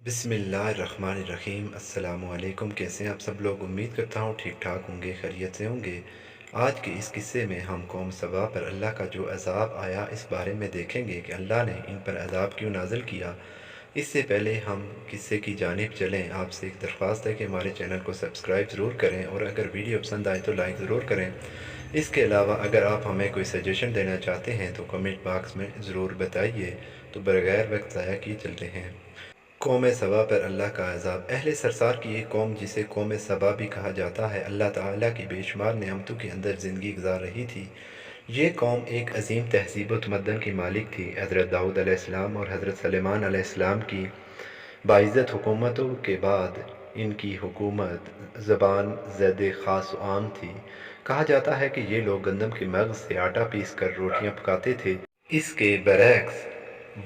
बिस्मिल्लाहिर्रहमानिर्रहीम। अस्सलामु अलैकुम। कैसे हैं आप सब लोग? उम्मीद करता हूँ ठीक ठाक होंगे, खैरियत से होंगे। आज के इस किस्से में हम कौम सबा पर अल्लाह का जो अज़ाब आया इस बारे में देखेंगे कि अल्लाह ने इन पर अज़ाब क्यों नाज़िल किया। इससे पहले हम किस्से की जानिब चलें, आपसे एक दरख्वास्त है कि हमारे चैनल को सब्सक्राइब ज़रूर करें और अगर वीडियो पसंद आए तो लाइक ज़रूर करें। इसके अलावा अगर आप हमें कोई सजेशन देना चाहते हैं तो कमेंट बॉक्स में ज़रूर बताइए। तो बगैर वक्त ज़ाया किए चलते हैं। कौम सबा पर अल्लाह का अज़ाब। अहले सरसार की एक कौम जिसे कौम सबा भी कहा जाता है, अल्लाह ताला की बेशुमार नेमतों के अंदर ज़िंदगी गुजार रही थी। ये कौम एक अजीम तहज़ीब व तमद्दन की मालिक थी। हज़रत दाऊद अलैहिस्सलाम और हज़रत सलेमान अलैहिस्सलाम की बाइज़्ज़त हुकूमतों के बाद इनकी हुकूमत ज़बान ज़द ख़ास व आम थी। कहा जाता है कि ये लोग गंदम के मग़ज़ से आटा पीस कर रोटियाँ पकाते थे। इसके बरअक्स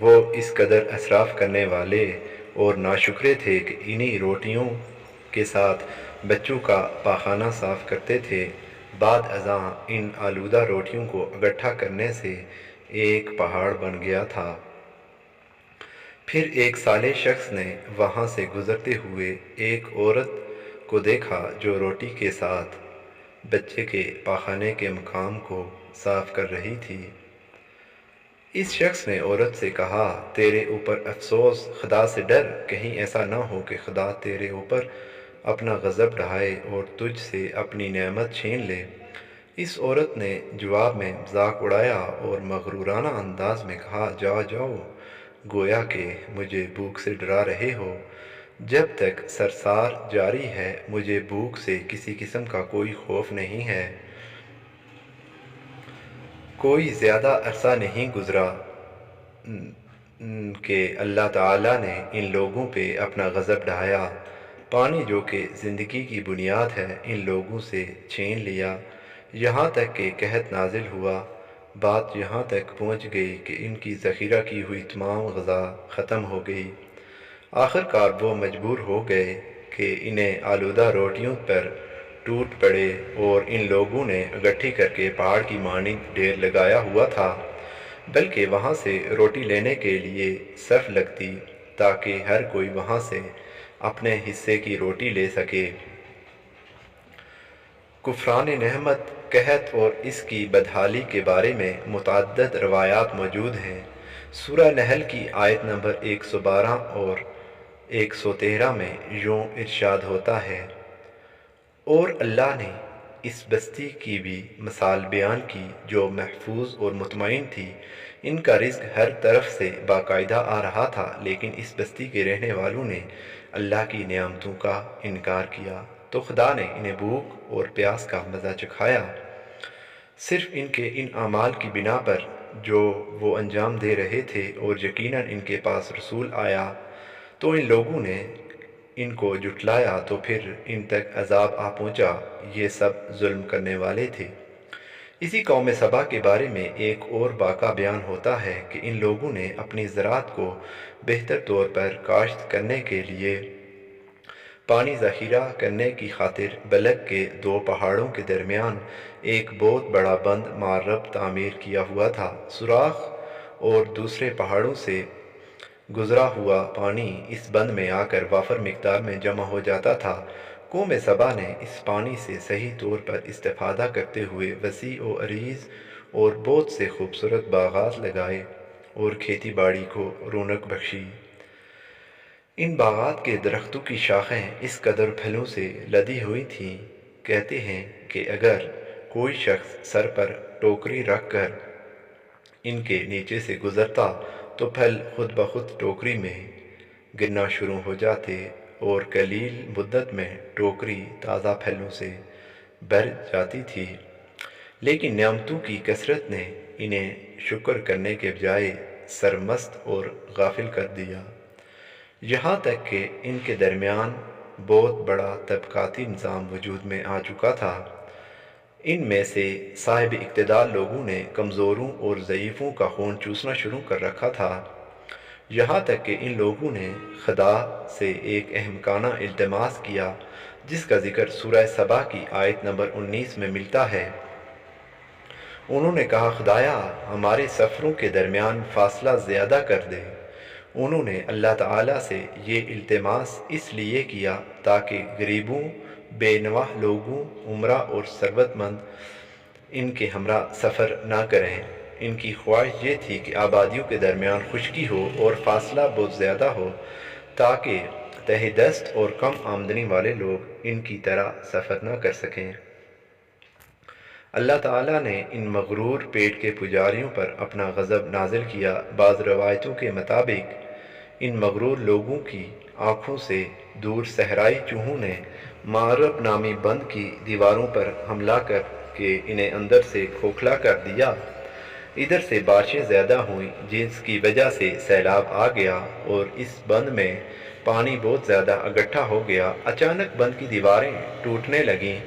वो इस कदर असराफ़ करने वाले और नाशुक्रे थे कि इन्हीं रोटियों के साथ बच्चों का पाखाना साफ़ करते थे। बाद अज़ां इन आलूदा रोटियों को इकट्ठा करने से एक पहाड़ बन गया था। फिर एक साले शख्स ने वहाँ से गुज़रते हुए एक औरत को देखा जो रोटी के साथ बच्चे के पाखाने के मकाम को साफ़ कर रही थी। इस शख्स ने औरत से कहा, तेरे ऊपर अफसोस, खुदा से डर, कहीं ऐसा ना हो कि खुदा तेरे ऊपर अपना गज़ब ढाए और तुझ से अपनी नेमत छीन ले। इस औरत ने जवाब में मजाक उड़ाया और मगरूराना अंदाज में कहा, जाओ जाओ, गोया कि मुझे भूख से डरा रहे हो। जब तक सरसार जारी है मुझे भूख से किसी किस्म का कोई खौफ नहीं है। कोई ज़्यादा अरसा नहीं गुज़रा कि अल्लाह ताला ने इन लोगों पे अपना गज़ब ढाया। पानी जो कि ज़िंदगी की बुनियाद है इन लोगों से छीन लिया। यहाँ तक कि कहत नाजिल हुआ। बात यहाँ तक पहुँच गई कि इनकी ज़ख़ीरा की हुई तमाम ग़िज़ा ख़त्म हो गई। आखिरकार वो मजबूर हो गए कि इन्हें आलूदा रोटियों पर टूट पड़े और इन लोगों ने इकट्ठी करके पहाड़ की मानिंद ढेर लगाया हुआ था, बल्कि वहाँ से रोटी लेने के लिए सफ़ लगती ताकि हर कोई वहाँ से अपने हिस्से की रोटी ले सके। कुफ़रान नेमत, कहत और इसकी बदहाली के बारे में मुतअद्दिद रवायात मौजूद हैं। सूरह नहल की आयत नंबर 112 और 113 में यूँ इरशाद होता है, और अल्लाह ने इस बस्ती की भी मिसाल बयान की जो महफूज और मुतमईन थी। इनका रिज़्क हर तरफ से बाकायदा आ रहा था, लेकिन इस बस्ती के रहने वालों ने अल्लाह की नेमतों का इनकार किया तो खुदा ने इन्हें भूख और प्यास का मज़ा चखाया। सिर्फ इनके इन अमाल की बिना पर जो वो अंजाम दे रहे थे, और यकीनन इनके पास रसूल आया तो इन लोगों ने इनको जुटलाया तो फिर इन तक अजाब आ पहुँचा। ये सब जुल्म करने वाले थे। इसी कौम सबा के बारे में एक और वाक़ा बयान होता है कि इन लोगों ने अपनी ज़राअत को बेहतर तौर पर काश्त करने के लिए पानी ज़ख़ीरा करने की खातिर बलक के दो पहाड़ों के दरमियान एक बहुत बड़ा बंद मारब तामीर किया हुआ था। सुराख और दूसरे पहाड़ों से गुज़रा हुआ पानी इस बंद में आकर वाफर मिक़दार में जमा हो जाता था। कौम सबा ने इस पानी से सही तौर पर इस्तेफ़ादा करते हुए वसी व अरीज़ और बहुत से खूबसूरत बागात लगाए और खेती बाड़ी को रौनक बख्शी। इन बागात के दरख्तों की शाखें इस कदर फलों से लदी हुई थीं, कहते हैं कि अगर कोई शख्स सर पर टोकरी रख कर इनके नीचे से गुज़रता तो फल खुद ब खुद टोकरी में गिरना शुरू हो जाते और कलील मुद्दत में टोकरी ताज़ा फलों से भर जाती थी। लेकिन नेमतों की कसरत ने इन्हें शुक्र करने के बजाय सरमस्त और गाफिल कर दिया, यहाँ तक कि इनके दरमियान बहुत बड़ा तबक़ाती निज़ाम वजूद में आ चुका था। इनमें से साहिब इक़्तिदार लोगों ने कमज़ोरों और ज़ईफ़ों का खून चूसना शुरू कर रखा था, यहाँ तक कि इन लोगों ने खुदा से एक अहमकाना इल्तिमास किया जिसका ज़िक्र सूरह सबा की आयत नंबर 19 में मिलता है। उन्होंने कहा, खुदाया हमारे सफ़रों के दरमियान फ़ासला ज़्यादा कर दे انہوں نے اللہ تعالیٰ سے یہ التماس اس لیے کیا تاکہ غریبوں، بے نواح لوگوں، عمرہ اور ثروت مند ان کے ہمراہ سفر نہ کریں۔ ان کی خواہش یہ تھی کہ آبادیوں کے درمیان خشکی ہو اور فاصلہ بہت زیادہ ہو تاکہ تہ دست اور کم آمدنی والے لوگ ان کی طرح سفر نہ کر سکیں۔ اللہ تعالیٰ نے ان مغرور پیٹ کے پجاریوں پر اپنا غضب نازل کیا۔ بعض روایتوں کے مطابق ان مغرور لوگوں کی آنکھوں سے دور صحرائی چوہوں نے معرب نامی بند کی دیواروں پر حملہ کر کے انہیں اندر سے کھوکھلا کر دیا۔ ادھر سے بارشیں زیادہ ہوئیں جس کی وجہ سے سیلاب آ گیا اور اس بند میں پانی بہت زیادہ اکٹھا ہو گیا۔ اچانک بند کی دیواریں ٹوٹنے لگیں۔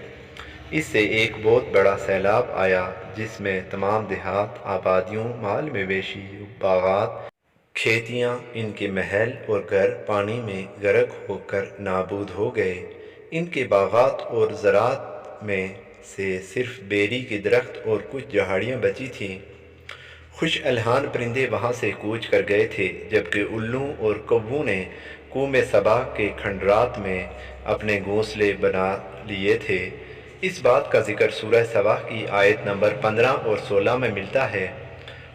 اس سے ایک بہت بڑا سیلاب آیا جس میں تمام دیہات، آبادیوں، مال مویشی، باغات، کھیتیاں، ان کے محل اور گھر پانی میں غرق ہو کر نابود ہو گئے۔ ان کے باغات اور زراعت میں سے صرف بیری کے درخت اور کچھ جھاڑیاں بچی تھیں۔ خوش الحان پرندے وہاں سے کوچ کر گئے تھے، جبکہ الوں اور کووں نے کوہ صبا کے کھنڈرات میں اپنے گھونسلے بنا لیے تھے۔ اس بات کا ذکر سورہ سبا کی آیت نمبر 15 اور 16 میں ملتا ہے،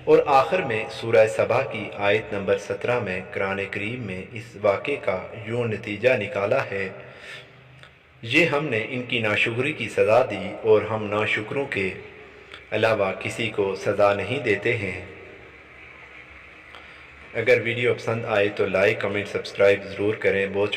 اور آخر میں سورہ سبا کی آیت نمبر 17 میں قرآن کریم میں اس واقعے کا یوں نتیجہ نکالا ہے: یہ ہم نے ان کی ناشکری کی سزا دی اور ہم ناشکروں کے علاوہ کسی کو سزا نہیں دیتے ہیں۔ اگر ویڈیو پسند آئے تو لائک، کمنٹ، سبسکرائب ضرور کریں۔ بہت